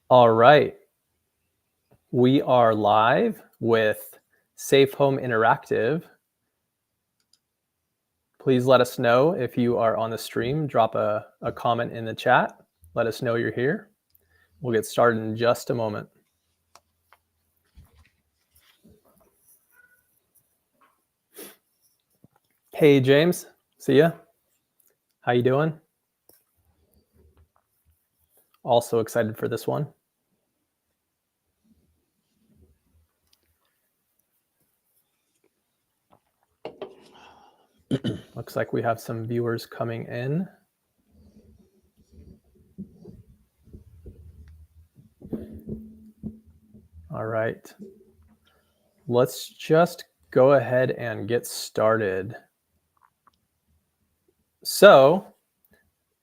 All right. We are live with Safe Home Interactive. Please let us know if you are on the stream. Drop a comment in the chat. Let us know you're here. We'll get started in just a moment. Hey, James. See ya. How you doing? Also excited for this one. Looks like we have some viewers coming in. All right. Let's just go ahead and get started. So,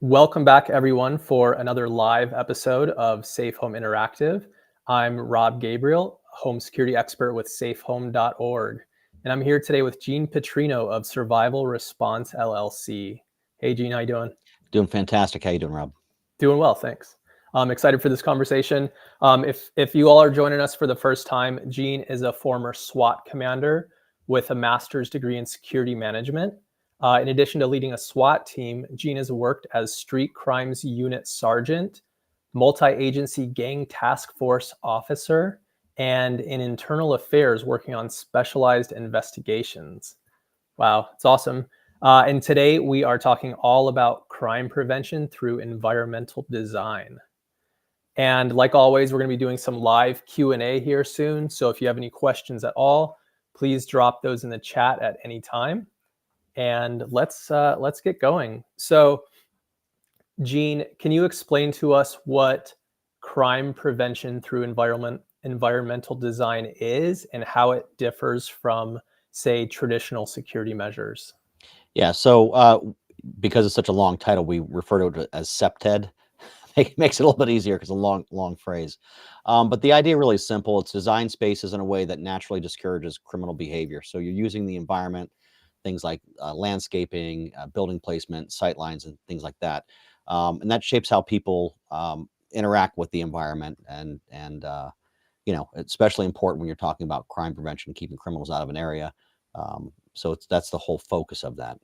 welcome back, everyone, for another live episode of Safe Home Interactive. I'm Rob Gabriel, home security expert with safehome.org. And I'm here today with Gene Petrino of Survival Response LLC. Hey, Gene, how you doing? Doing fantastic. How you doing, Rob? Doing well, thanks. I'm excited for this conversation. If you all are joining us for the first time, Gene is a former SWAT commander with a master's degree in security management. In addition to leading a SWAT team, Gene has worked as street crimes unit sergeant, multi-agency gang task force officer, and in internal affairs working on specialized investigations. Wow, it's awesome. And today we are talking all about crime prevention through environmental design. And like always, we're going to be doing some live Q&A here soon. So if you have any questions at all, please drop those in the chat at any time. And let's get going. So, Gene, can you explain to us what crime prevention through environmental design is and how it differs from, say, traditional security measures? Yeah. So because it's such a long title, we refer to it as SEPTED. It makes it a little bit easier because it's a long phrase. But the idea really is simple. It's design spaces in a way that naturally discourages criminal behavior. So you're using the environment, things like landscaping, building placement, sight lines, and things like that. And that shapes how people interact with the environment. And it's especially important when you're talking about crime prevention, keeping criminals out of an area. So that's the whole focus of that.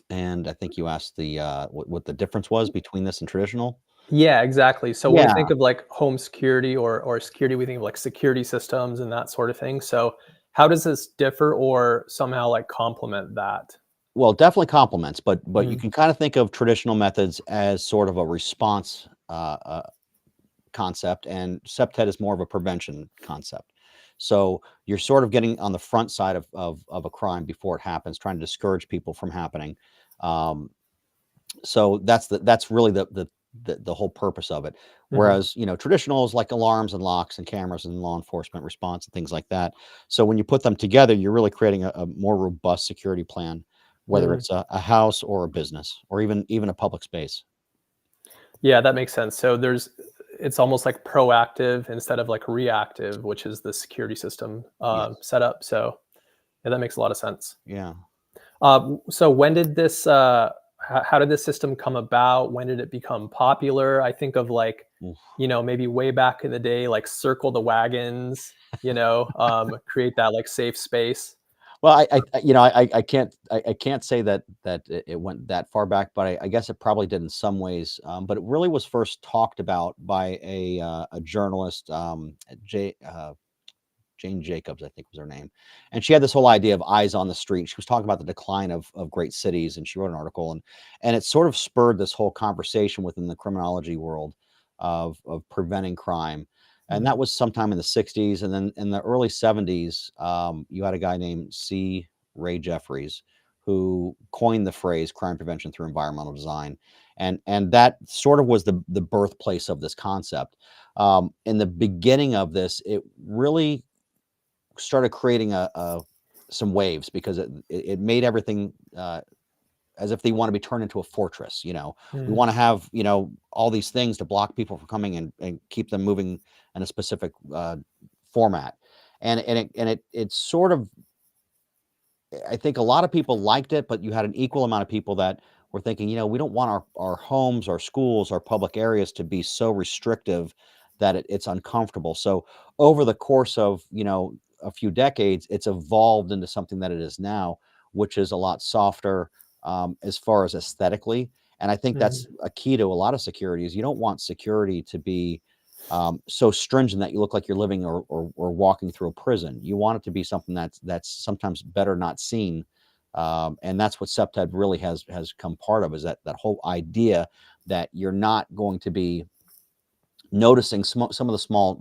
And I think you asked what the difference was between this and traditional. Yeah, exactly. So when we Yeah. think of like home security or security, we think of like security systems and that sort of thing. So how does this differ or somehow like complement that? Well, definitely complements, but you Mhm. can kind of think of traditional methods as sort of a response concept, and SEPTED is more of a prevention concept. So you're sort of getting on the front side of a crime before it happens, trying to discourage people from happening. So that's really the whole purpose of it. Whereas, traditional is like alarms and locks and cameras and law enforcement response and things like that. So when you put them together, you're really creating a more robust security plan, whether Mhm. it's a house or a business or even a public space. Yeah, that makes sense. So it's almost like proactive instead of like reactive, which is the security system Yes. setup. So yeah, that makes a lot of sense. Yeah. So when did this? How did this system come about? When did it become popular? I think of like, Oof. maybe way back in the day, like circle the wagons. Create that like safe space. Well, I can't say that it went that far back, but I guess it probably did in some ways. But it really was first talked about by a journalist, Jane Jacobs, I think was her name, and she had this whole idea of eyes on the street. She was talking about the decline of great cities, and she wrote an article, and it sort of spurred this whole conversation within the criminology world of preventing crime. And that Mhm. was sometime in the 60s. And then in the early 70s, you had a guy named C. Ray Jeffries who coined the phrase crime prevention through environmental design. And that sort of was the birthplace of this concept. In the beginning of this, it really started creating some waves because it made everything as if they want to be turned into a fortress. We Mhm. want to have all these things to block people from coming and keep them moving in a specific format, and it sort of, I think a lot of people liked it, but you had an equal amount of people that we're thinking, we don't want our homes, our schools, our public areas to be so restrictive that it's uncomfortable. So over the course of, a few decades, it's evolved into something that it is now, which is a lot softer as far as aesthetically. And I think Mhm. that's a key to a lot of security is you don't want security to be so stringent that you look like you're living or walking through a prison. You want it to be something that's sometimes better not seen. And that's what SEPTED really has come part of, is that whole idea that you're not going to be noticing some of the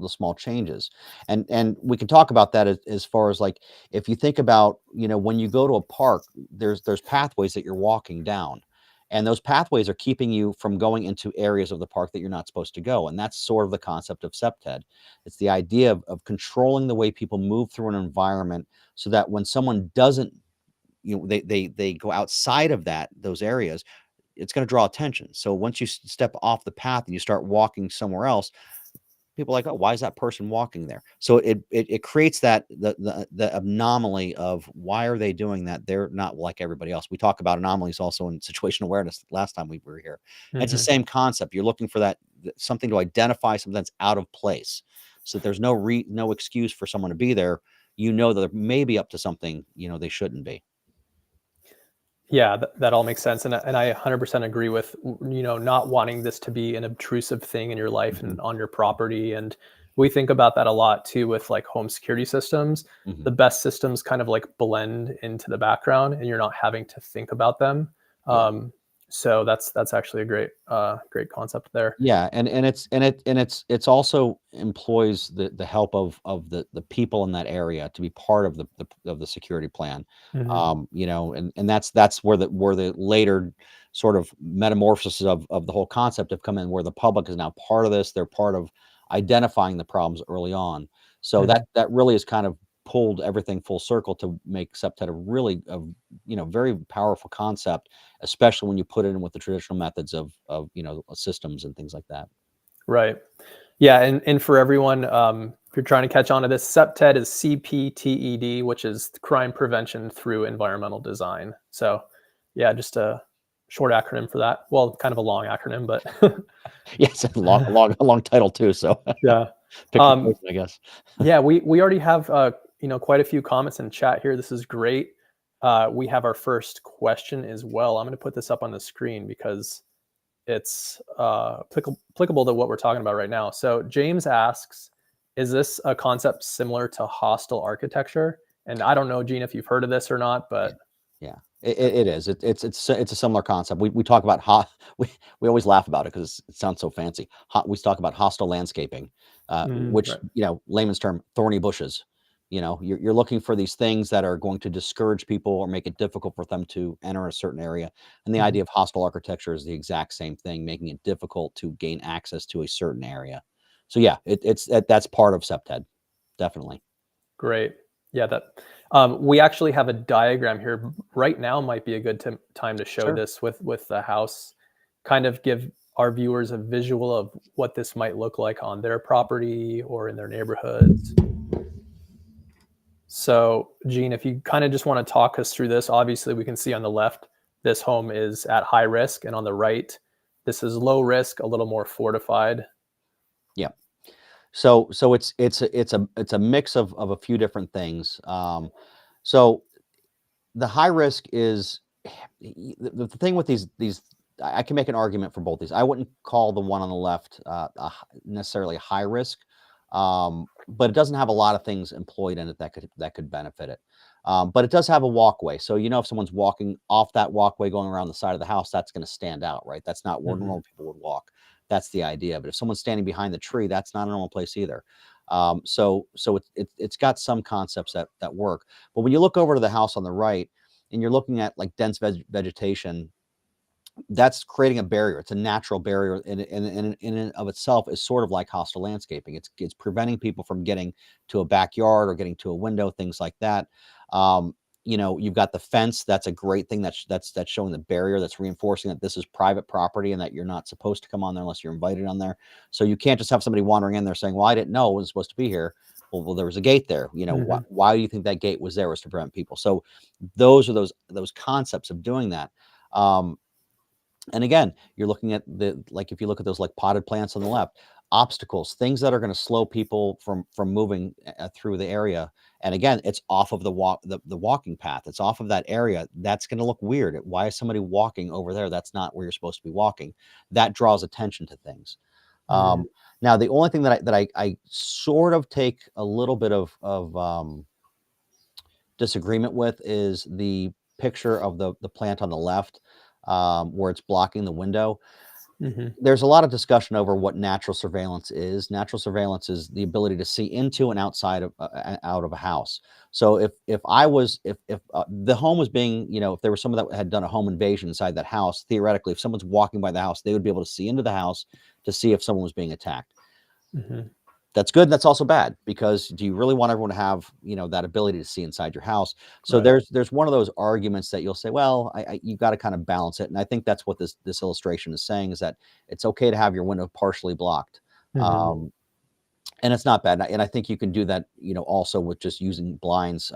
small changes. And we can talk about that as far as, like, if you think about, when you go to a park, there's pathways that you're walking down, and those pathways are keeping you from going into areas of the park that you're not supposed to go. And that's sort of the concept of SEPTED. It's the idea of controlling the way people move through an environment, so that when someone doesn't, they go outside of those areas, it's going to draw attention. So once you step off the path and you start walking somewhere else, people are like, oh, why is that person walking there? So it creates that the anomaly of, why are they doing that? They're not like everybody else. We talk about anomalies also in situational awareness last time we were here. And it's the Mhm. same concept. You're looking for something to identify something that's out of place, so that there's no excuse for someone to be there. That they're maybe up to something they shouldn't be. Yeah, that all makes sense, and I 100% agree with, not wanting this to be an obtrusive thing in your life Hmm. and on your property. And we think about that a lot too with like home security systems. Hmm. The best systems kind of like blend into the background, and you're not having to think about them. Yeah. Um, so that's actually a great concept there. Yeah, and it's also employs the help of the people in that area to be part of the security plan. Hmm. And that's where the later sort of metamorphosis of the whole concept have come in, where the public is now part of this. They're part of identifying the problems early on. So that Hmm. that really has kind of pulled everything full circle to make SEPTED a very powerful concept, especially when you put it in with the traditional methods of systems and things like that. Right. Yeah, and for everyone, if you're trying to catch on to this, CPTED is CPTED, which is crime prevention through environmental design. So, yeah, just a short acronym for that. Well, kind of a long acronym, but Yes, a long title too. So yeah. pick your Um, poison, I guess. yeah, we already have quite a few comments in chat here. This is great. We have our first question as well. I'm going to put this up on the screen because it's applicable to what we're talking about right now. So James asks, is this a concept similar to hostile architecture? And I don't know, Gene, if you've heard of this or not, Yeah, but yeah, it is. It's a similar concept. We talk about we always laugh about it because it sounds so fancy. We talk about hostile landscaping, which, right. layman's term, thorny bushes. You're looking for these things that are going to discourage people or make it difficult for them to enter a certain area. And the Mhm. idea of hostile architecture is the exact same thing, making it difficult to gain access to a certain area. So yeah, that's part of SEPTED, definitely. Great. Yeah, that we actually have a diagram here. Right now might be a good time to show Sure. this with the house, kind of give our viewers a visual of what this might look like on their property or in their neighborhoods. So, Gene, if you kind of just want to talk us through this, obviously we can see on the left, this home is at high risk, and on the right, this is low risk, a little more fortified. Yeah. So it's a mix of a few different things. So the high risk is the thing with these. I can make an argument for both these. I wouldn't call the one on the left necessarily high risk, but it doesn't have a lot of things employed in it that could benefit it. But it does have a walkway, so if someone's walking off that walkway going around the side of the house, that's going to stand out, right? That's not where Hmm. normal people would walk. That's the idea. But if someone's standing behind the tree, that's not a normal place either. So it's got some concepts that work. But when you look over to the house on the right, and you're looking at like dense vegetation, that's creating a barrier. It's a natural barrier in and of itself, is sort of like hostile landscaping. It's preventing people from getting to a backyard or getting to a window, things like that. You've got the fence. That's a great thing. That's showing the barrier. That's reinforcing that this is private property and that you're not supposed to come on there unless you're invited on there. So you can't just have somebody wandering in there saying, "Well, I didn't know it was supposed to be here." Well, there was a gate there. Hmm. Why do you think that gate was there? Was to prevent people. So those are those concepts of doing that. Um, And again, you're looking at like if you look at those like potted plants on the left, obstacles, things that are going to slow people from moving through the area. And again, it's off of the walking path. It's off of that area. That's going to look weird. Why is somebody walking over there? That's not where you're supposed to be walking. That draws attention to things. Mm, Now, the only thing that I sort of take a little bit of disagreement with is the picture of the plant on the left, where it's blocking the window. hmm There's a lot of discussion over what natural surveillance is. Natural surveillance is the ability to see into and outside of out of a house. So if I was if the home was being, if there was someone that had done a home invasion inside that house, theoretically, if someone's walking by the house, they would be able to see into the house to see if someone was being attacked. hmm That's good. That's also bad, because do you really want everyone to have, that ability to see inside your house? So Right. there's one of those arguments that you'll say, well, you've got to kind of balance it. And I think that's what this illustration is saying, is that it's okay to have your window partially blocked. hmm Um, and it's not bad. And I think you can do that, also with just using blinds.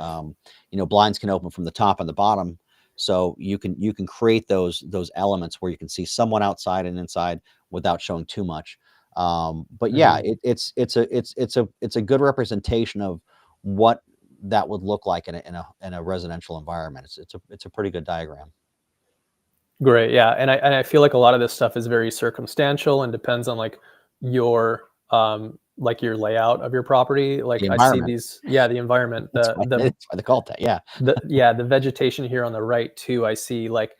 Blinds can open from the top and the bottom. So you can create those elements where you can see someone outside and inside without showing too much. But yeah, hmm it's a good representation of what that would look like in a residential environment. It's a pretty good diagram. Great. Yeah. And I feel like a lot of this stuff is very circumstantial and depends on like your layout of your property. The Like I see environment. these, yeah, the environment, That's why they call it that. Yeah. the vegetation here on the right too. I see like,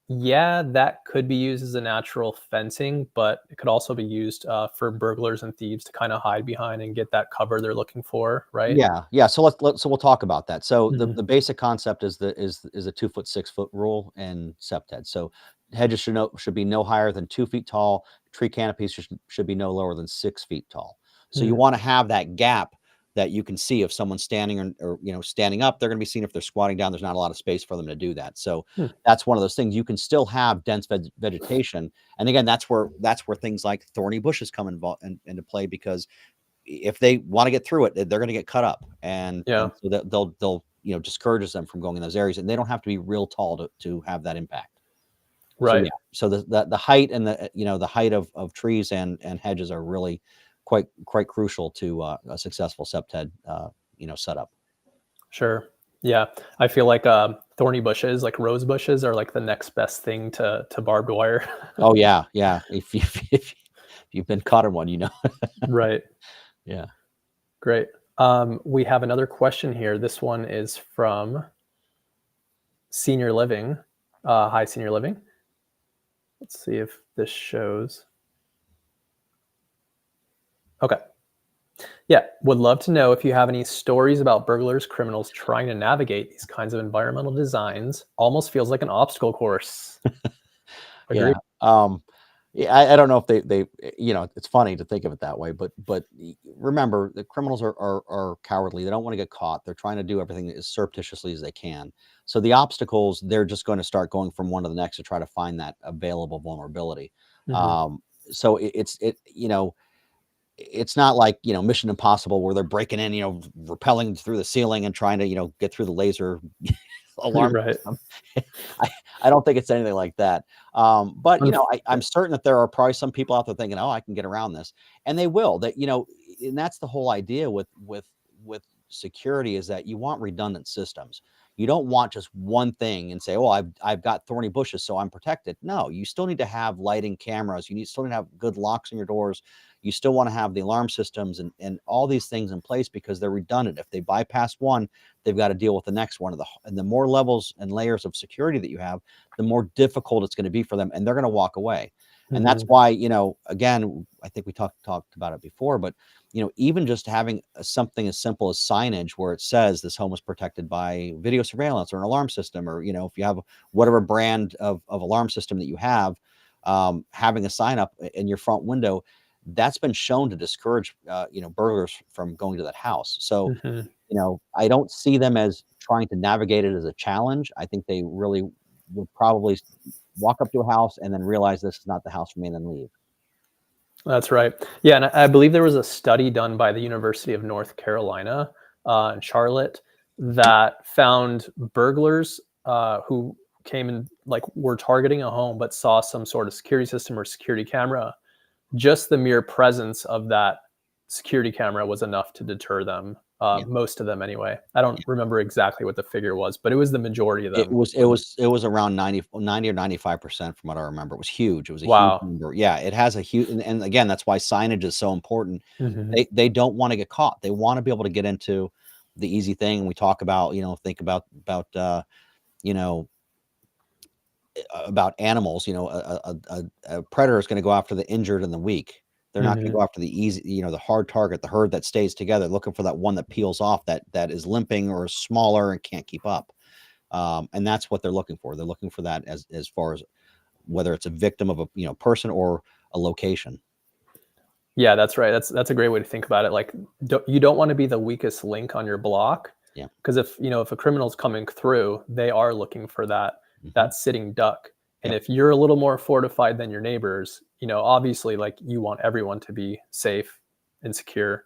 yeah, that could be used as a natural fencing, but it could also be used for burglars and thieves to kind of hide behind and get that cover they're looking for, right? Yeah, yeah. So so we'll talk about that. So hmm the basic concept is a 2 foot 6 foot rule in SEPTED. So hedges should be no higher than 2 feet tall. Tree canopies should be no lower than 6 feet tall. So you hmm want to have that gap that you can see if someone's standing or standing up. They're going to be seen. If they're squatting down, there's not a lot of space for them to do that. So hmm that's one of those things. You can still have dense vegetation, and again, that's where things like thorny bushes come into play, because if they want to get through it, they're going to get cut up, and Yeah. so they'll discourages them from going in those areas, and they don't have to be real tall to have that impact. So yeah, Right. so the height and the height of trees and hedges are really quite crucial to a successful septed setup. Sure. Yeah. I feel like thorny bushes, like rose bushes, are like the next best thing to barbed wire. Oh yeah, yeah. If you've been caught in one, Right. yeah. Great. We have another question here. This one is from Senior Living. Hi, Senior Living. Let's see if this shows. Okay. Yeah. Would love to know if you have any stories about burglars, criminals trying to navigate these kinds of environmental designs. Almost feels like an obstacle course. Agree? Yeah. Yeah, I don't know if they it's funny to think of it that way, but remember, the criminals are cowardly. They don't want to get caught. They're trying to do everything as surreptitiously as they can. So the obstacles, they're just going to start going from one to the next to try to find that available vulnerability. hmm So it's not like Mission Impossible, where they're breaking in, rappelling through the ceiling and trying to get through the laser alarm Right. system. I, I don't think it's anything like that. But Unf- I'm certain that there are probably some people out there thinking, "Oh, I can get around this," and they will. And that's the whole idea with security, is that you want redundant systems. You don't want just one thing and say, "Oh, I've got thorny bushes, so I'm protected." No, you still need to have lighting, cameras. Still need to have good locks on your doors. You still want to have the alarm systems and all these things in place, because they're redundant. If they bypass one, they've got to deal with the next one. And the more levels and layers of security that you have, the more difficult it's going to be for them, and they're going to walk away. And that's mhm. why, again, I think we talked about it before, but even just having something as simple as signage where it says this home is protected by video surveillance or an alarm system, or if you have whatever brand of alarm system that you have, having a sign up in your front window, that's been shown to discourage burglars from going to that house. So Mhm. I don't see them as trying to navigate it as a challenge. I think they really would probably walk up to a house and then realize this is not the house for me, and then leave. That's right. Yeah, and I believe there was a study done by the University of North Carolina in Charlotte that found burglars who came and like were targeting a home, but saw some sort of security system or security camera, just the mere presence of that security camera was enough to deter them. Yeah. Most of them anyway. I don't remember exactly what the figure was, but it was the majority of them. It was around 90 or 95% from what I remember. It was huge. It was a huge Wow. number. Yeah, it has a huge, and again, that's why signage is so important. Mhm. They don't want to get caught. They want to be able to get into the easy thing. And we talk about, think about you know, about animals. A predator is going to go after the injured and the weak. They're not going to Mhm. go after the easy, the hard target, the herd that stays together, looking for that one that peels off, that is limping or is smaller and can't keep up. And that's what they're looking for. They're looking for that as far as whether it's a victim of a person or a location. Yeah, that's right. That's a great way to think about it. Like, you don't want to be the weakest link on your block, Yeah. because if a criminal's coming through, they are looking for that Hmm. sitting duck. And Yep. if you're a little more fortified than your neighbors, obviously, like, you want everyone to be safe and secure,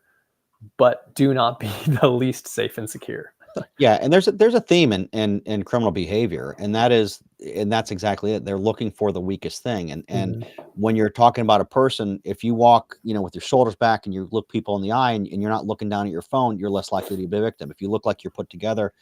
but do not be the least safe and secure. Yeah, and there's a theme in criminal behavior, and that's exactly it. They're looking for the weakest thing, and Mhm. when you're talking about a person, if you walk, with your shoulders back and you look people in the eye and you're not looking down at your phone, you're less likely to be a victim. If you look like you're put together,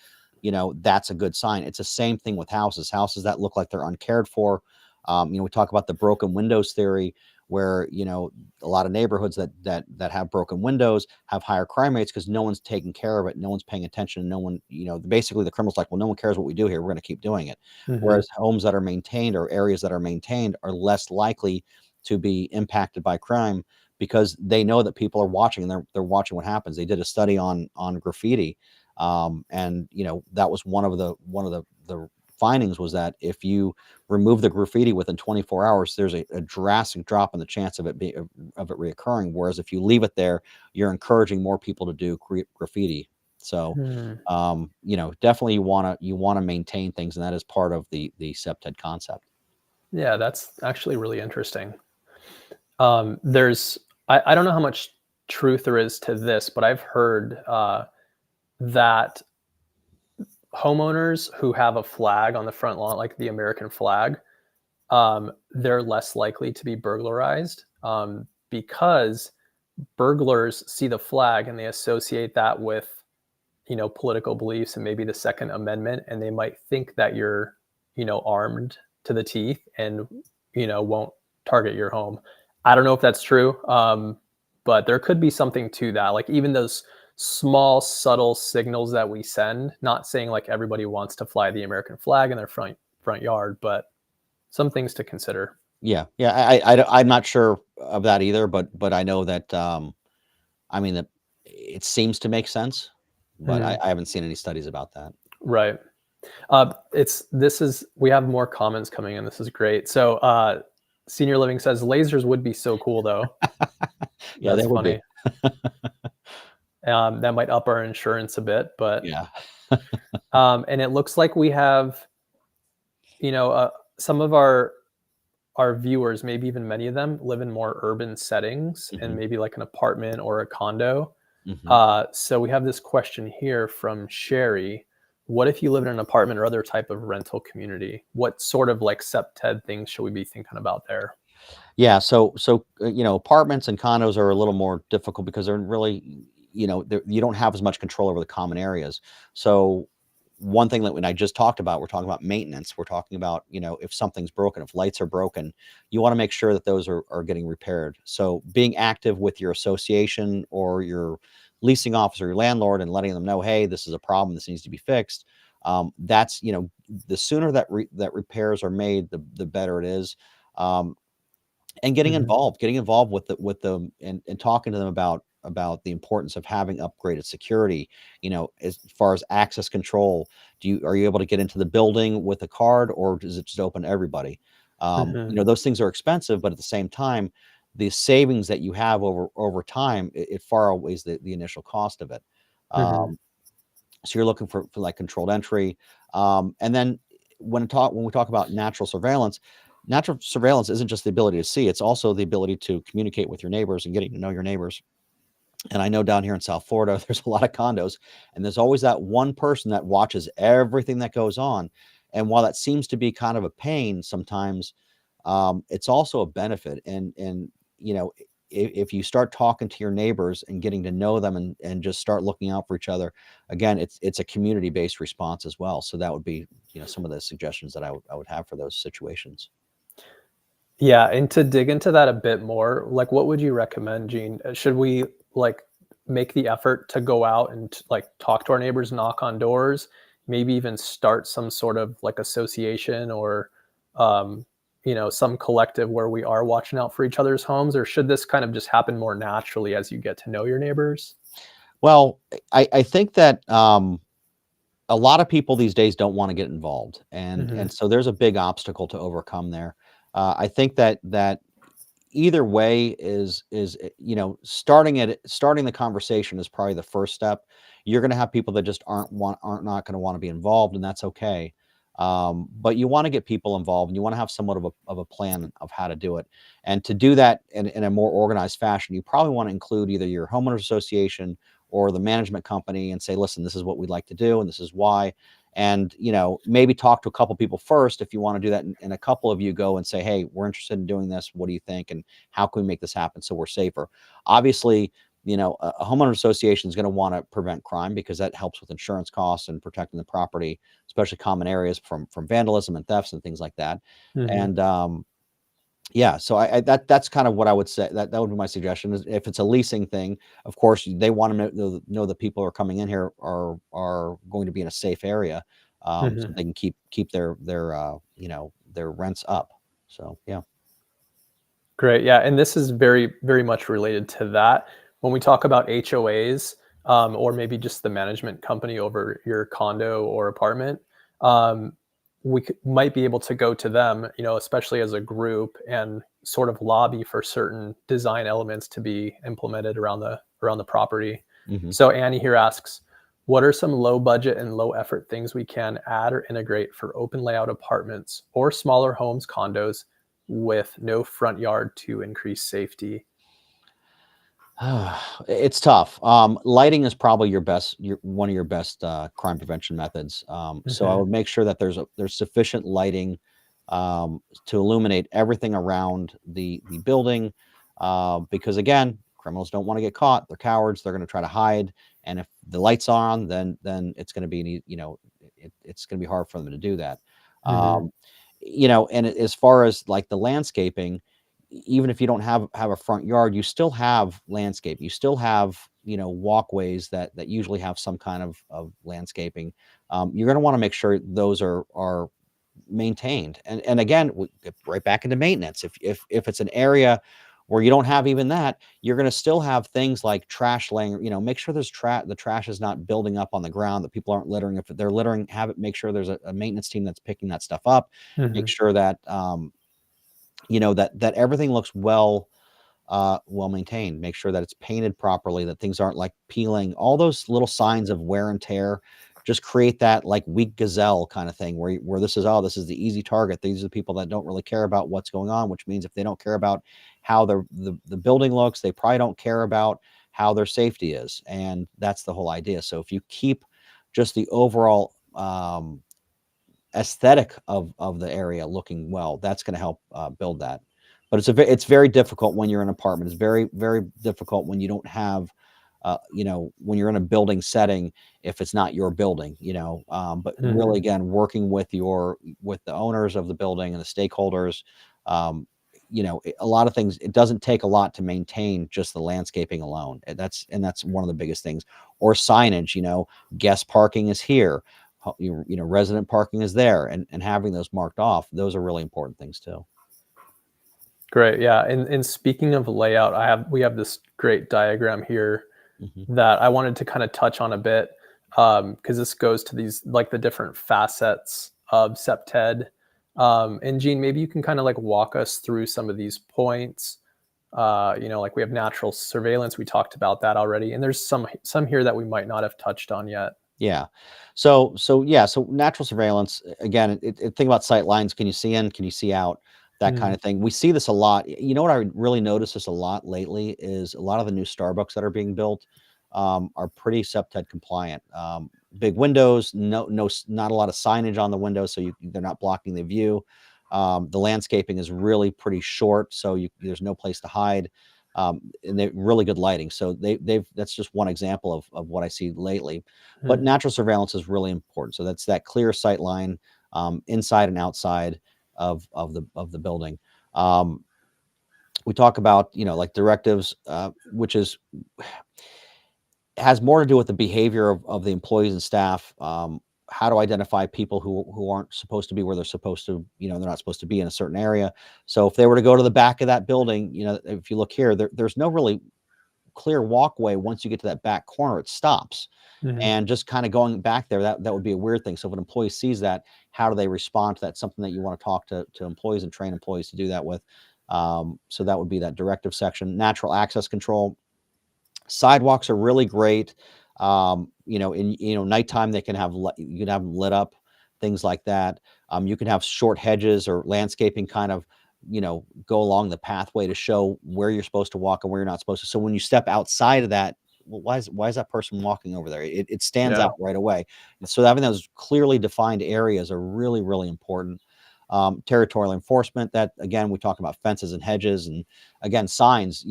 that's a good sign. It's the same thing with houses. Houses that look like they're uncared for. We talk about the broken windows theory, where a lot of neighborhoods that have broken windows have higher crime rates because no one's taking care of it, no one's paying attention, no one, basically the criminal's like, well, no one cares what we do here, we're going to keep doing it. Mhm. Whereas homes that are maintained or areas that are maintained are less likely to be impacted by crime because they know that people are watching and they're watching what happens. They did a study on graffiti, and that was one of the findings was that if you remove the graffiti within 24 hours, there's a drastic drop in the chance of it reoccurring. Whereas if you leave it there, you're encouraging more people to do graffiti. So, Hmm. definitely you wanna maintain things, and that is part of the SEPTED concept. Yeah, that's actually really interesting. There's I don't know how much truth there is to this, but I've heard that homeowners who have a flag on the front lawn, like the American flag, they're less likely to be burglarized, because burglars see the flag and they associate that with political beliefs and maybe the Second Amendment, and they might think that you're armed to the teeth and won't target your home. I don't know if that's true, but there could be something to that. Like, even those small, subtle signals that we send. Not saying like everybody wants to fly the American flag in their front yard, but some things to consider. Yeah, yeah, I'm not sure of that either, but I know that, I mean, that it seems to make sense, but Mhm. I haven't seen any studies about that. Right. We have more comments coming in. This is great. So, Senior Living says lasers would be so cool though. Yeah, That's there would be. funny. That might up our insurance a bit, but Yeah. and it looks like we have, some of our viewers, maybe even many of them, live in more urban settings and Mhm, maybe like an apartment or a condo. mhm. So we have this question here from Sherry. What if you live in an apartment or other type of rental community? What sort of like SEPTED things should we be thinking about there? Yeah, apartments and condos are a little more difficult because they're really, you don't have as much control over the common areas. So one thing that when I just talked about, we're talking about maintenance. We're talking about, if something's broken, if lights are broken, you want to make sure that those are getting repaired. So being active with your association or your leasing officer, your landlord, and letting them know, hey, this is a problem, this needs to be fixed. That's, the sooner that repairs are made, the better it is. Um, and Mhm. getting involved with them and talking to them about the importance of having upgraded security, as far as access control. Are you able to get into the building with a card, or does it just open to everybody? Mhm. Those things are expensive, but at the same time, the savings that you have over time, it far outweighs the initial cost of it. Mhm. um, so you're looking for like controlled entry. And then when we talk about natural surveillance isn't just the ability to see, it's also the ability to communicate with your neighbors and getting to know your neighbors. And I know down here in South Florida, there's a lot of condos, and there's always that one person that watches everything that goes on. And while that seems to be kind of a pain sometimes, it's also a benefit. And you know, if you start talking to your neighbors and getting to know them and just start looking out for each other, again, it's a community-based response as well. So that would be, you know, some of the suggestions that I would have for those situations. Yeah, and to dig into that a bit more, like what would you recommend, Gene? Should we like make the effort to go out and like talk to our neighbors, knock on doors, maybe even start some sort of like association or um, some collective where we are watching out for each other's homes, or should this kind of just happen more naturally as you get to know your neighbors? Well, I think that a lot of people these days don't want to get involved, Hmm. and so there's a big obstacle to overcome there. I think that either way is you know, starting the conversation is probably the first step. You're going to have people that just aren't not going to want to be involved, and that's okay. But you want to get people involved, and you want to have somewhat of a plan of how to do it. And to do that in a more organized fashion, you probably want to include either your homeowners association or the management company and say, listen, this is what we'd like to do, and this is why. And you know, maybe talk to a couple people first if you want to do that, and a couple of you go and say, hey, we're interested in doing this, what do you think, and how can we make this happen so we're safer? Obviously, you know, a homeowner association is going to want to prevent crime because that helps with insurance costs and protecting the property, especially common areas from vandalism and thefts and things like that. Hmm. And yeah, so that's kind of what I would say. That would be my suggestion. Is if it's a leasing thing, of course they want to know the people who are coming in here are going to be in a safe area, so Hmm. they can keep their you know, their rents up. So yeah. Great. Yeah. And this is very, very much related to that. When we talk about HOAs, or maybe just the management company over your condo or apartment, um, might be able to go to them, especially as a group, and sort of lobby for certain design elements to be implemented around the property. Hmm. So Annie here asks, what are some low budget and low effort things we can add or integrate for open layout apartments or smaller homes, condos with no front yard to increase safety? It's tough. Lighting is probably your one of your best crime prevention methods. So I Hmm. would make sure that there's sufficient lighting to illuminate everything around the building, because again, criminals don't want to get caught. They're cowards. They're going to try to hide, and if the lights are on, then it's going to be you know, it's going to be hard for them to do that. Hmm. Um, you know, and as far as like the landscaping, even if you don't have a front yard, you still have landscape. You still have, you know, walkways that usually have some kind of landscaping. You're going to want to make sure those are maintained. And again, we get right back into maintenance. If it's an area where you don't have even that, you're going to still have things like trash laying. You know, make sure there's the trash is not building up on the ground, that people aren't littering. If they're littering, have it. Make sure there's a maintenance team that's picking that stuff up. Make Hmm. sure that you know, that everything looks well maintained. Make sure that it's painted properly, that things aren't like peeling. All those little signs of wear and tear just create that like weak gazelle kind of thing where this is, oh, this is the easy target. These are the people that don't really care about what's going on, which means if they don't care about how the building looks, they probably don't care about how their safety is. And that's the whole idea. So if you keep just the overall aesthetic of the area looking well, that's going to help build that. But it's very difficult when you're in an apartment. It's very difficult when you don't have you know, when you're in a building setting, if it's not your building, you know. But really, Hmm. again, working with the owners of the building and the stakeholders, um, you know, a lot of things, it doesn't take a lot to maintain just the landscaping alone. And that's one of the biggest things. Or signage, you know, guest parking is here, you know, resident parking is there, and having those marked off, those are really important things too. Great. Yeah. And speaking of layout, we have this great diagram here Hmm. that I wanted to kind of touch on a bit, because this goes to these like the different facets of SEPTED. And Gene, maybe you can kind of like walk us through some of these points. Like we have natural surveillance. We talked about that already, and there's some here that we might not have touched on yet. Yeah. So natural surveillance, again, think about sight lines. Can you see in? Can you see out? That kind Mm, of thing. We see this a lot. You know what I really noticed this a lot lately is a lot of the new Starbucks that are being built. are pretty SEPTED compliant. Big windows, not a lot of signage on the windows, so they're not blocking the view. The landscaping is really pretty short, so there's no place to hide, and they're really good lighting. So that's just one example of what I see lately. But natural surveillance is really important. So that's that clear sight line inside and outside of the building. We talk about, like directives, which has more to do with the behavior of the employees and staff. How to identify people who aren't supposed to be where they're supposed to, they're not supposed to be in a certain area. So if they were to go to the back of that building, if you look here, there's no really clear walkway. Once you get to that back corner, it stops. And just kind of going back there, that would be a weird thing. So if an employee sees that, how do they respond to that? Something that you want to talk to employees and train employees to do that with. So that would be that directive section. Natural access control. Sidewalks are really great. In nighttime, you can have them lit up, things like that. You can have short hedges or landscaping kind of, go along the pathway to show where you're supposed to walk and where you're not supposed to. So when you step outside of that, well, why is that person walking over there? It stands out right away. And so having those clearly defined areas are really, really important. Territorial enforcement, that again, we talk about fences and hedges, and again, signs,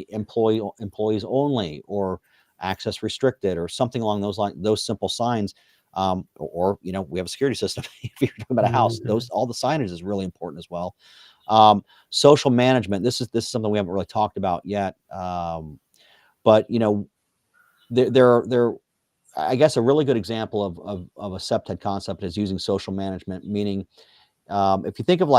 employees only, or access restricted, or something along those lines, those simple signs. Or we have a security system. If you're talking about a house, all the signage is really important as well. Social management, this is something we haven't really talked about yet. But there I guess a really good example of a SEPTED concept is using social management, meaning if you think of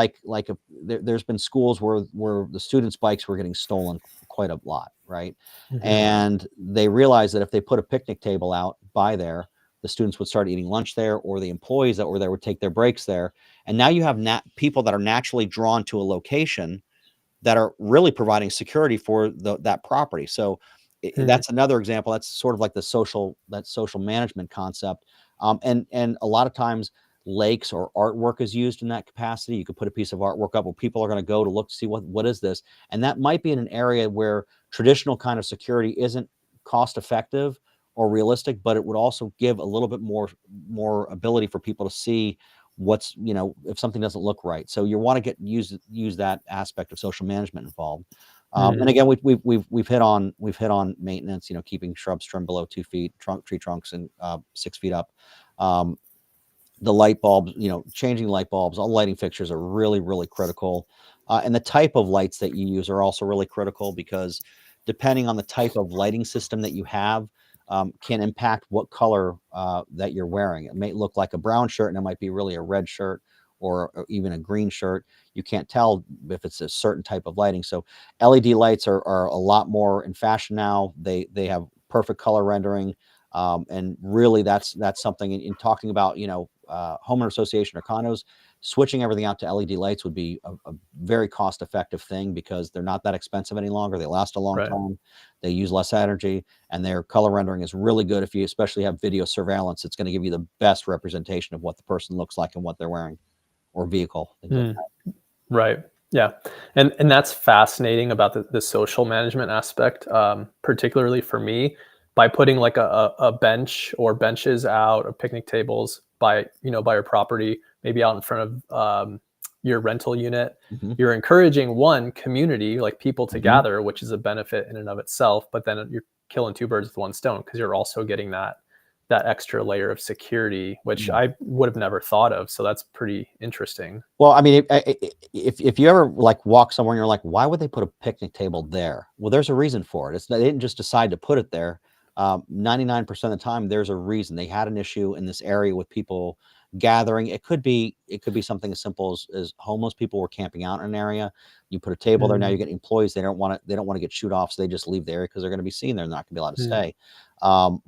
there's been schools where the students' bikes were getting stolen quite a lot, right? And they realized that if they put a picnic table out by there, the students would start eating lunch there, or the employees that were there would take their breaks there. And now you have people that are naturally drawn to a location that are really providing security for that property. So that's another example. That's sort of like the social management concept. And a lot of times lakes or artwork is used in that capacity. You could put a piece of artwork up where people are going to go to look to see what is this. And that might be in an area where traditional kind of security isn't cost effective or realistic, but it would also give a little bit more ability for people to see what's, if something doesn't look right. So you want to use that aspect of social management involved. And again, we've hit on maintenance, keeping shrubs trimmed below 2 feet, tree trunks and 6 feet up. The light bulbs, changing light bulbs, all lighting fixtures are really, really critical. And the type of lights that you use are also really critical, because depending on the type of lighting system that you have, can impact what color that you're wearing. It may look like a brown shirt and it might be really a red shirt, or even a green shirt. You can't tell if it's a certain type of lighting. So LED lights are a lot more in fashion now. They have perfect color rendering. And really that's something in talking about, homeowner association or condos, switching everything out to LED lights would be a very cost-effective thing, because they're not that expensive any longer. They last a long time. They use less energy, and their color rendering is really good. If you especially have video surveillance, it's going to give you the best representation of what the person looks like and what they're wearing, or vehicle. Like right. Yeah. And that's fascinating about the social management aspect, particularly for me. By putting like a bench or benches out, or picnic tables by your property, maybe out in front of your rental unit, you're encouraging one community, like people to gather, which is a benefit in and of itself. But then you're killing two birds with one stone, because you're also getting that extra layer of security, which I would have never thought of. So that's pretty interesting. Well, I mean, if you ever walk somewhere and you're like, why would they put a picnic table there? Well, there's a reason for it. They didn't just decide to put it there. 99% of the time, there's a reason. They had an issue in this area with people gathering. It could be something as simple as homeless people were camping out in an area. You put a table there. Now you get employees. They don't want to get shoot off, so they just leave the area because they're going to be seen there. They're not going to be allowed to stay.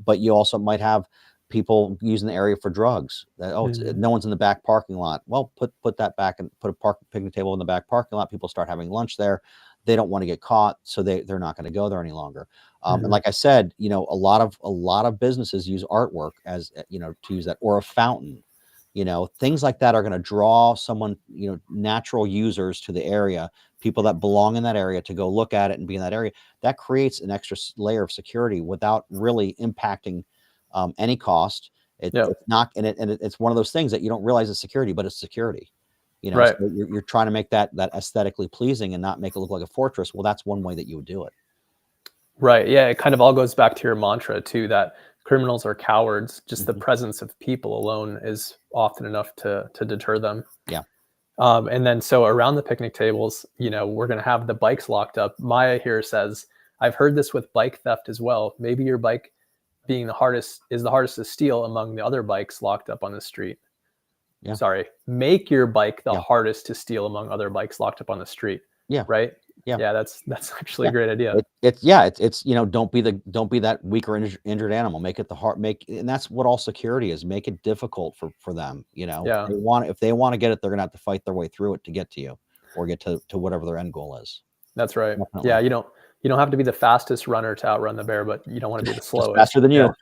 But you also might have people using the area for drugs. No one's in the back parking lot. Well, put that back and put a picnic table in the back parking lot. People start having lunch there. They don't want to get caught, so they're not going to go there any longer. And like I said, a lot of businesses use artwork as to use that, or a fountain. things like that are going to draw someone, natural users to the area, people that belong in that area to go look at it and be in that area. That creates an extra layer of security without really impacting any cost. It's not, and it's one of those things that you don't realize is security, but it's security. Right. So you're trying to make that aesthetically pleasing and not make it look like a fortress. Well, that's one way that you would do it. Right. Yeah. It kind of all goes back to your mantra too, that criminals are cowards. Just the presence of people alone is often enough to deter them. Yeah. And then so around the picnic tables, we're going to have the bikes locked up. Maya here says, I've heard this with bike theft as well. Maybe your bike being the hardest to steal among the other bikes locked up on the street. Yeah. Sorry, make your bike the hardest to steal among other bikes locked up on the street. Yeah. Right. Yeah. Yeah. That's actually a great idea. It's don't be that weak or injured animal. Make it and that's what all security is. Make it difficult for them. Yeah. If they want to get it, they're gonna have to fight their way through it to get to you or get to whatever their end goal is. That's right. Definitely. Yeah. You don't have to be the fastest runner to outrun the bear, but you don't want to be the slowest. Faster than you.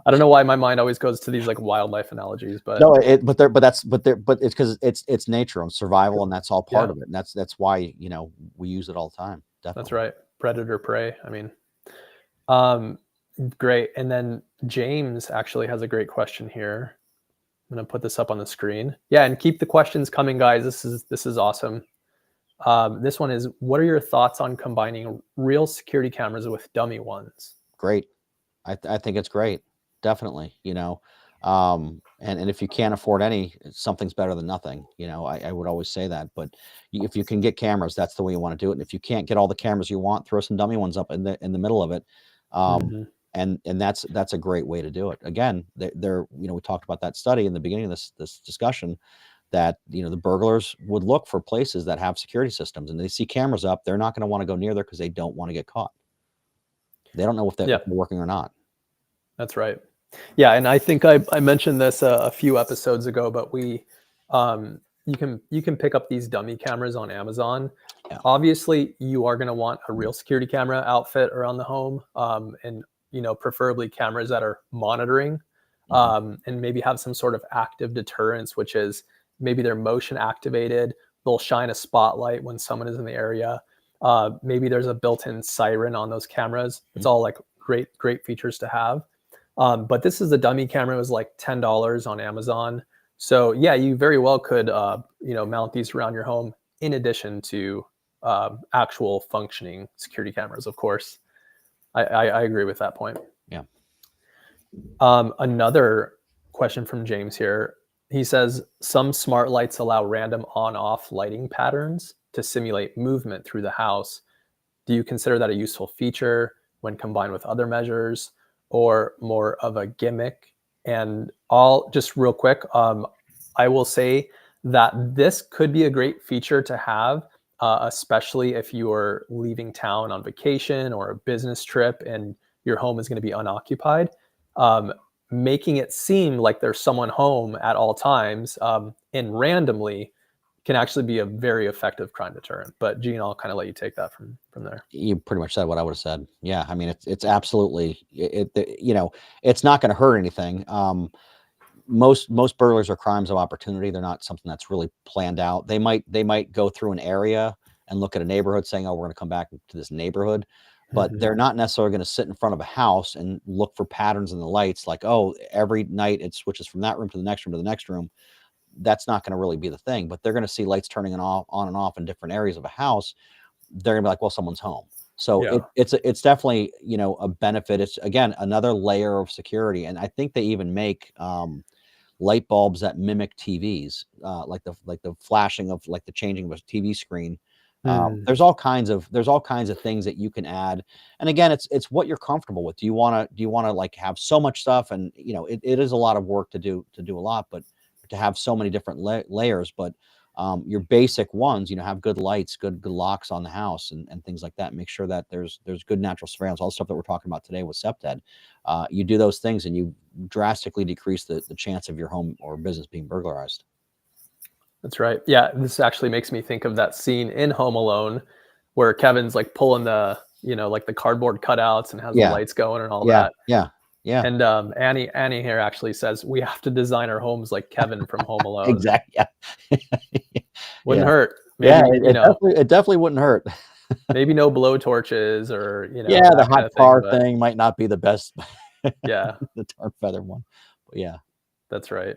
I don't know why my mind always goes to these like wildlife analogies, but no, but it's because it's nature and survival, and that's all part of it. And that's why we use it all the time. Definitely. That's right. Predator prey. I mean, great. And then James actually has a great question here. I'm going to put this up on the screen. Yeah, and keep the questions coming, guys. This is awesome. This one is, what are your thoughts on combining real security cameras with dummy ones? Great. I think it's great. Definitely. And if you can't afford any, something's better than nothing. I would always say that, but if you can get cameras, that's the way you want to do it. And if you can't get all the cameras you want, throw some dummy ones up in the middle of it. And that's a great way to do it. Again, we talked about that study in the beginning of this discussion, that the burglars would look for places that have security systems, and they see cameras up. They're not going to want to go near there because they don't want to get caught. They don't know if they're working or not. That's right. Yeah, and I think I mentioned this a few episodes ago, but you can pick up these dummy cameras on Amazon. Yeah. Obviously, you are going to want a real security camera outfit around the home, and preferably cameras that are monitoring, and maybe have some sort of active deterrence, which is maybe they're motion activated. They'll shine a spotlight when someone is in the area. Maybe there's a built-in siren on those cameras. It's all like great features to have. But this is a dummy camera. It was like $10 on Amazon. So yeah, you very well could, mount these around your home in addition to actual functioning security cameras, of course. I agree with that point. Yeah. Another question from James here. He says, some smart lights allow random on-off lighting patterns to simulate movement through the house. Do you consider that a useful feature when combined with other measures, or more of a gimmick? And just real quick, I will say that this could be a great feature to have, especially if you are leaving town on vacation or a business trip and your home is going to be unoccupied. Making it seem like there's someone home at all times and randomly can actually be a very effective crime deterrent. But Gene, I'll kind of let you take that from there. You pretty much said what I would have said. Yeah, I mean, it's absolutely it's not going to hurt anything. Most burglars are crimes of opportunity. They're not something that's really planned out. They might go through an area and look at a neighborhood saying, oh, we're going to come back to this neighborhood. But they're not necessarily going to sit in front of a house and look for patterns in the lights, like, oh, every night it switches from that room to the next room to the next room. That's not going to really be the thing. But they're going to see lights turning on and off in different areas of a house. They're going to be like, well, someone's home. So it's definitely a benefit. It's, again, another layer of security. And I think they even make light bulbs that mimic TVs, like the flashing of, like, the changing of a TV screen. There's all kinds of things that you can add. And again, it's what you're comfortable with. Do you want to like have so much stuff? And it is a lot of work to do a lot, but to have so many different layers. But your basic ones, have good lights, good locks on the house, and things like that. Make sure that there's good natural surveillance, all the stuff that we're talking about today with SEPTED. You do those things and you drastically decrease the chance of your home or business being burglarized. That's right. Yeah, this actually makes me think of that scene in Home Alone where Kevin's like pulling the, like the cardboard cutouts and has the lights going and all that. Yeah. Yeah. And Annie here actually says we have to design our homes like Kevin from Home Alone. Exactly. Yeah. Wouldn't hurt. Yeah. Maybe, It definitely wouldn't hurt. maybe no blow torches or, Yeah. The that kind hot of thing. car But thing might not be the best. yeah, The tar feather one. But yeah, that's right.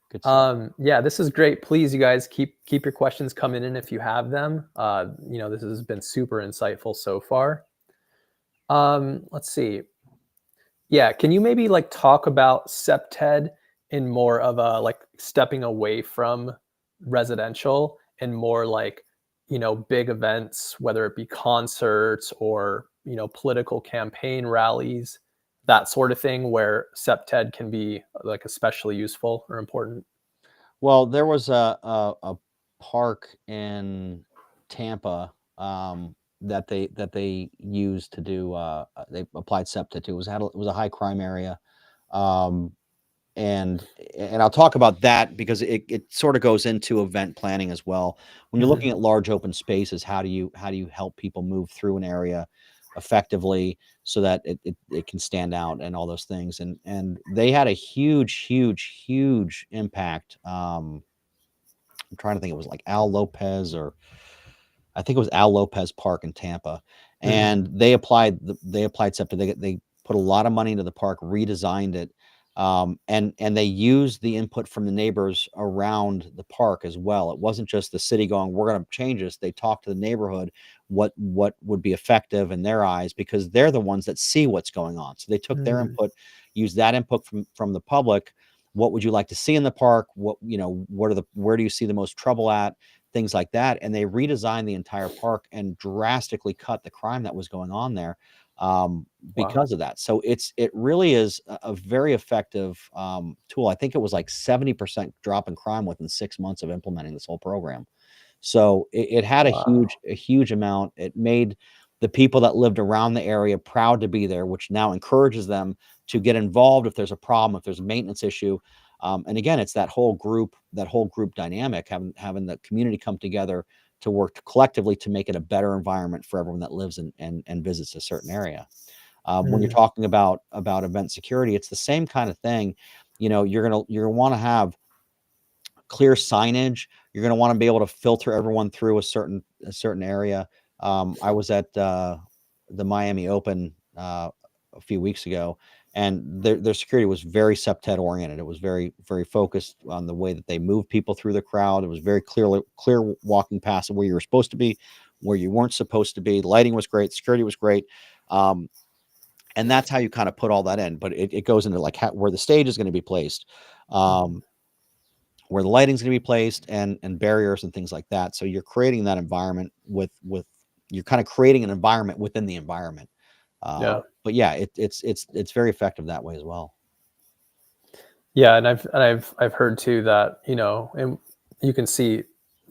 good stuff. Yeah, this is great. Please, you guys keep your questions coming in if you have them. This has been super insightful so far. Let's see. Yeah, can you maybe like talk about SEPTED in more of a like stepping away from residential and more like, big events, whether it be concerts or, political campaign rallies, that sort of thing, where SEPTED can be like especially useful or important? Well, there was a park in Tampa, that they used to do, they applied septic to. It was a high crime area. Um, and I'll talk about that because it sort of goes into event planning as well. When you're Mhm. looking at large open spaces, how do you help people move through an area effectively so that it can stand out and all those things. And they had a huge impact. I'm trying to think, it was like Al Lopez, or I think it was Al Lopez Park in Tampa, Mhm. and they applied septic. They put a lot of money into the park, redesigned it, and they used the input from the neighbors around the park as well. It wasn't just the city going, "We're going to change this." They talked to the neighborhood what would be effective in their eyes, because they're the ones that see what's going on. So they took their Mm. input, used that input from the public. What would you like to see in the park? Where do you see the most trouble at? Things like that. And they redesigned the entire park and drastically cut the crime that was going on there, Wow. because of that. So it really is a very effective tool. I think it was like 70% drop in crime within 6 months of implementing this whole program. So it had Wow. a huge amount. It made the people that lived around the area proud to be there, which now encourages them to get involved if there's a problem, if there's a maintenance issue. And again, it's that whole group dynamic, having the community come together to work collectively to make it a better environment for everyone that lives and visits a certain area. When you're Mm. talking about event security, it's the same kind of thing. You're gonna want to have clear signage. You're going to want to be able to filter everyone through a certain area. I was at the Miami Open a few weeks ago, and their security was very septet oriented. It was very focused on the way that they moved people through the crowd. It was very clear walking past where you were supposed to be, where you weren't supposed to be. The lighting was great, security was great. And that's how you kind of put all that in. But it goes into like where the stage is going to be placed. Mhm. Where the lighting's going to be placed, and barriers and things like that. So you're creating that environment with you're kind of creating an environment within the environment. Yeah. But yeah, it's very effective that way as well. Yeah, and I've heard too that, and you can see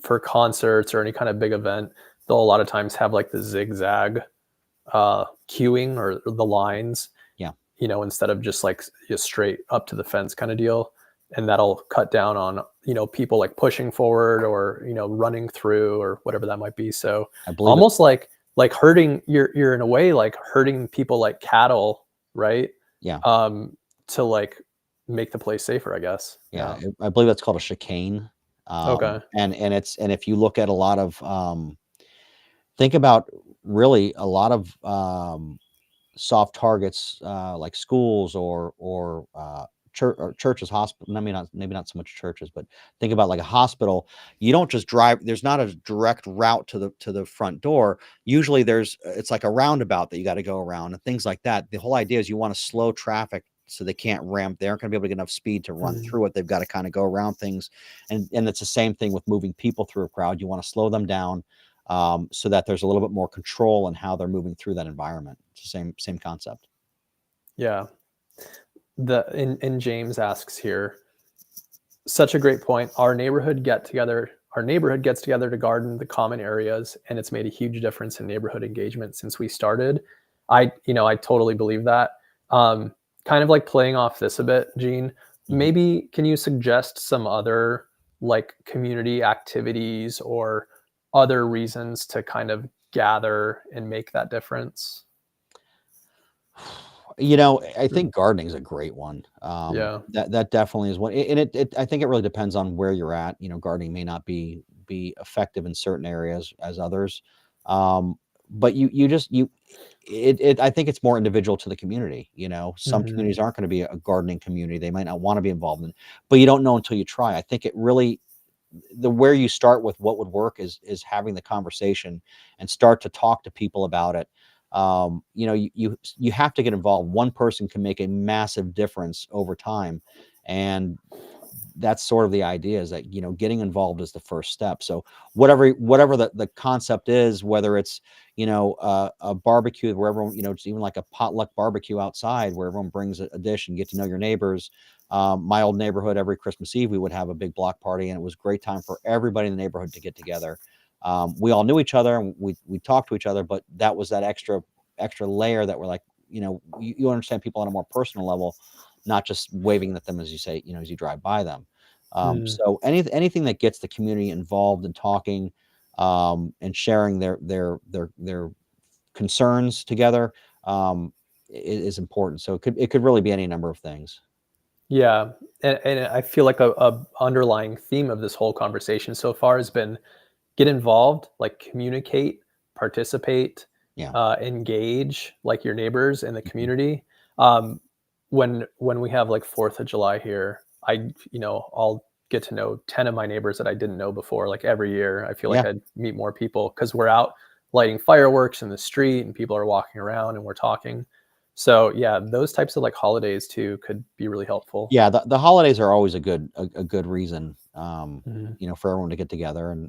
for concerts or any kind of big event, they'll a lot of times have like the zigzag queuing or the lines, Yeah, instead of just like just straight up to the fence kind of deal. And that'll cut down on, people like pushing forward or, running through or whatever that might be. So I believe it. almost like hurting, you're in a way like hurting people like cattle, right? Yeah, To like make the place safer, I guess. yeah, Yeah. I believe that's called a chicane. Okay. And if you look at a lot of think about really a lot of soft targets, like schools or churches, hospital. I mean, maybe not so much churches, but think about like a hospital. You don't just drive. There's not a direct route to the front door. Usually, it's like a roundabout that you got to go around and things like that. The whole idea is you want to slow traffic so they can't ramp. They aren't going to be able to get enough speed to run Mm. through it. They've got to kind of go around things, and it's the same thing with moving people through a crowd. You want to slow them down, so that there's a little bit more control in how they're moving through that environment. It's the same concept. Yeah. In James asks here, such a great point. Our neighborhood gets together to garden the common areas, and it's made a huge difference in neighborhood engagement since we started. I totally believe that. Kind of like playing off this a bit, Gene, Mhm. maybe can you suggest some other like community activities or other reasons to kind of gather and make that difference? I think gardening is a great one. Yeah. That definitely is one, and I think it really depends on where you're at. Gardening may not be effective in certain areas as others, but you just you it I think it's more individual to the community. Some Hmm. communities aren't going to be a gardening community; they might not want to be involved in, it, but you don't know until you try. I think it really the where you start with what would work is having the conversation and start to talk to people about it. You have to get involved. One person can make a massive difference over time, and that's sort of the idea, is that getting involved is the first step. So whatever the concept is, whether it's a barbecue where everyone, it's even like a potluck barbecue outside where everyone brings a dish and get to know your neighbors. My old neighborhood, every Christmas Eve we would have a big block party, and it was a great time for everybody in the neighborhood to get together. We all knew each other, and we talked to each other, but that was that extra layer that we're like, you understand people on a more personal level, not just waving at them as you say, as you drive by them. Mm. So anything that gets the community involved and talking, and sharing their concerns together, is important. So it could really be any number of things. Yeah. And I feel like a underlying theme of this whole conversation so far has been get involved, like communicate, participate, Yeah. engage like your neighbors in the Mhm. community. When we have like 4th of July here, I'll get to know 10 of my neighbors that I didn't know before. Like every year, I feel like Yeah. I'd meet more people because we're out lighting fireworks in the street and people are walking around and we're talking. So yeah, those types of like holidays too could be really helpful. Yeah, the holidays are always a good reason, Mhm. for everyone to get together,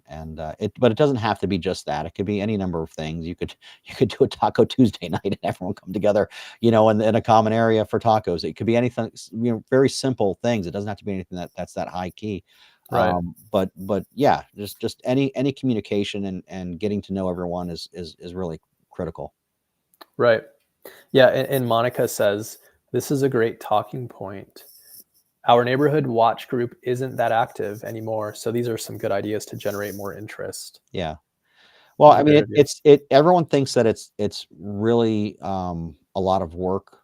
but it doesn't have to be just that. It could be any number of things. You could do a Taco Tuesday night and everyone come together, in a common area for tacos. It could be anything, very simple things. It doesn't have to be anything that's that high key. Right. But yeah, just any communication and getting to know everyone is really critical. Right. Yeah, and Monica says, "This is a great talking point. Our neighborhood watch group isn't that active anymore, so these are some good ideas to generate more interest." Yeah. Well, That's I a mean, great idea. everyone thinks that it's really, a lot of work,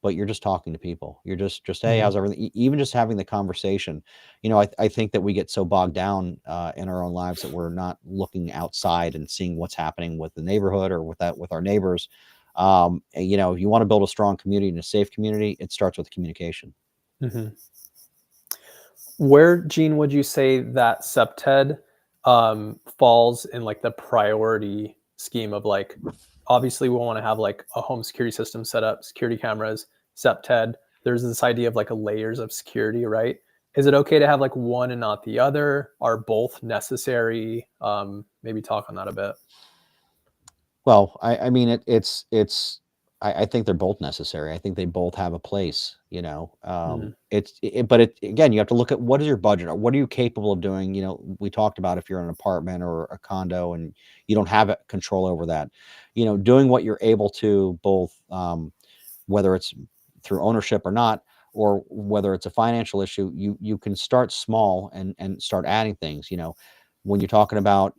but you're just talking to people. You're just, "Hey, Mhm, how's everything?" Even just having the conversation. I think that we get so bogged down, in our own lives that we're not looking outside and seeing what's happening with the neighborhood or with our neighbors. And, if you wanna build a strong community and a safe community, it starts with communication. mhm. Where, Gene, would you say that septed, falls in, like, the priority scheme of, like, obviously, we wanna have, like, a home security system set up, security cameras, septed. There's this idea of, like, a layers of security, right? Is it okay to have, like, one and not the other? Are both necessary? Maybe talk on that a bit. Well, I mean, it's I think they're both necessary. I think they both have a place, Mhm, but again, you have to look at what is your budget or what are you capable of doing? We talked about if you're in an apartment or a condo and you don't have control over that, doing what you're able to both, whether it's through ownership or not, or whether it's a financial issue, you can start small and start adding things. When you're talking about,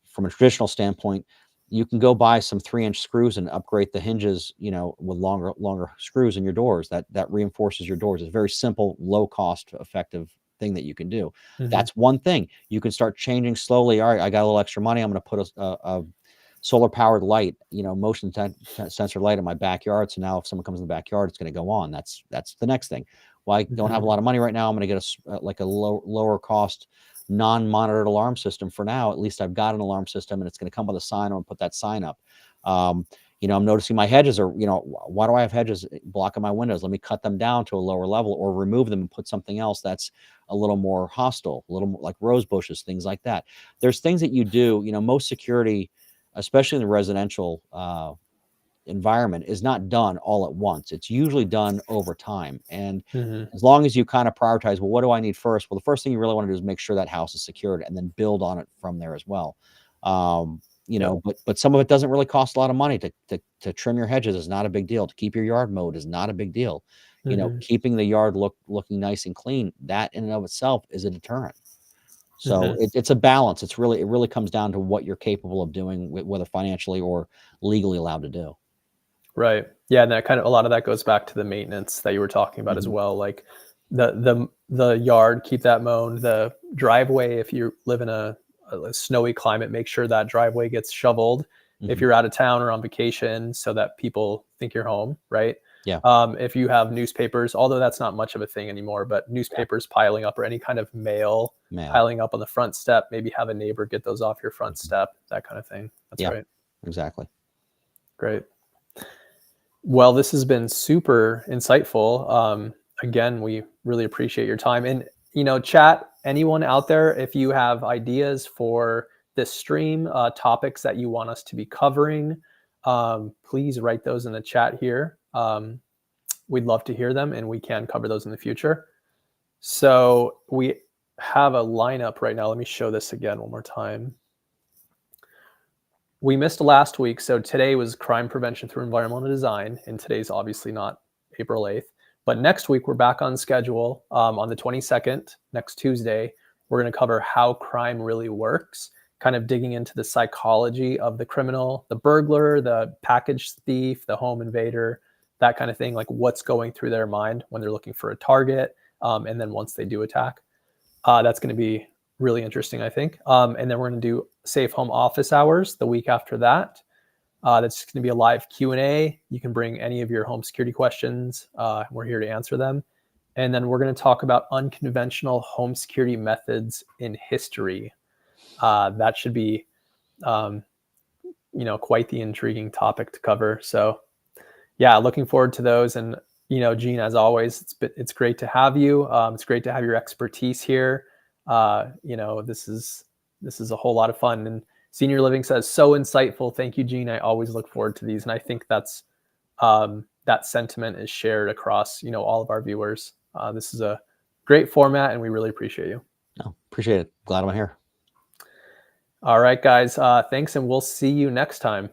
from a traditional standpoint, you can go buy some 3-inch screws and upgrade the hinges, with longer screws in your doors. That reinforces your doors. It's a very simple, low cost, effective thing that you can do. mhm, That's one thing. You can start changing slowly. All right, I got a little extra money. I'm going to put a solar powered light, motion sensor light in my backyard. So now if someone comes in the backyard, it's going to go on. That's the next thing. Well, I don't have a mhm, lot of money right now. I'm going to get like a lower cost non-monitored alarm system for now. At least I've got an alarm system and it's going to come with a sign. I'm going to put that sign up. Um, I'm noticing my hedges are, why do I have hedges blocking my windows? Let me cut them down to a lower level or remove them and put something else that's a little more hostile, a little more like rose bushes, things like that. There's things that you do, most security, especially in the residential, environment, is not done all at once. It's usually done over time. And mhm. as long as you kind of prioritize, well, what do I need first? Well, the first thing you really want to do is make sure that house is secured and then build on it from there as well. Yep. But some of it doesn't really cost a lot of money. To trim your hedges is not a big deal. To keep your yard mowed is not a big deal. Mhm, Keeping the yard looking nice and clean, that in and of itself is a deterrent. So mhm. it's a balance. It really comes down to what you're capable of doing, whether financially or legally allowed to do. Right. Yeah, and that kind of, a lot of that goes back to the maintenance that you were talking about as well. Like the yard, keep that mown. The driveway, if you live in a snowy climate, make sure that driveway gets shoveled. If you're out of town or on vacation, so that people think you're home, right? Yeah. If you have newspapers, although that's not much of a thing anymore, but newspapers piling up or any kind of mail piling up on the front step, maybe have a neighbor get those off your front step, that kind of thing. That's right. Exactly. Great. Well, this has been super insightful. Again, we really appreciate your time. And, chat, anyone out there, if you have ideas for this stream, topics that you want us to be covering, please write those in the chat here. We'd love to hear them, and we can cover those in the future. So we have a lineup right now. Let me show this again one more time. We missed last week, so today was crime prevention through environmental design, and today's obviously not April 8th. But next week, we're back on schedule on the 22nd, next Tuesday. We're going to cover how crime really works, kind of digging into the psychology of the criminal, the burglar, the package thief, the home invader, that kind of thing, like what's going through their mind when they're looking for a target, and then once they do attack. That's going to be really interesting, I think. And then we're going to do safe home office hours the week after that. That's going to be a live Q&A. You can bring any of your home security questions. We're here to answer them. And then we're going to talk about unconventional home security methods in history. That should be, quite the intriguing topic to cover. So yeah, looking forward to those. And, Gene, as always, it's great to have you. It's great to have your expertise here. This is a whole lot of fun. And Senior Living says, so insightful. Thank you, Gene. I always look forward to these. And I think that's that sentiment is shared across, all of our viewers. This is a great format, and we really appreciate you. No, appreciate it. Glad I'm here. All right, guys. Thanks, and we'll see you next time.